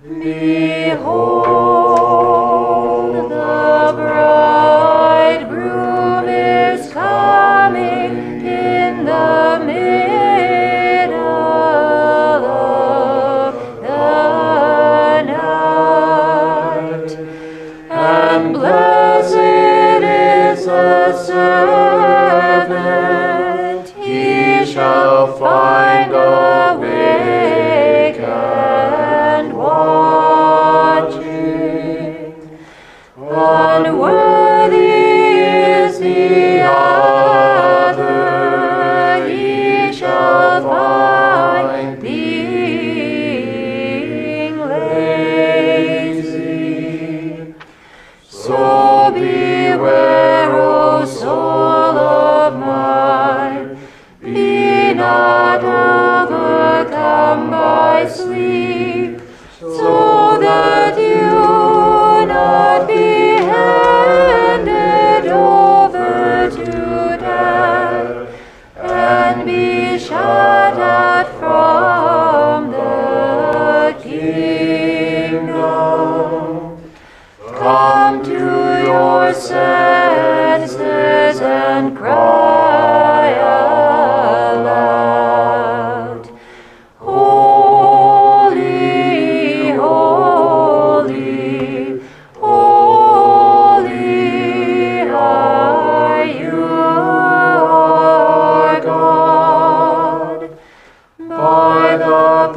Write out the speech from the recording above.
Behold, the bridegroom is coming in the middle of the night, and blessed is the servant he shall find awake and watching. Unworthy is the other, he shall find being lazy. So beware, O soul of mine, be not overcome by sleep, so that you not be handed over to death, and be shut out from the kingdom. Come to your senses and cry aloud. Holy, holy, holy are you, our God. By the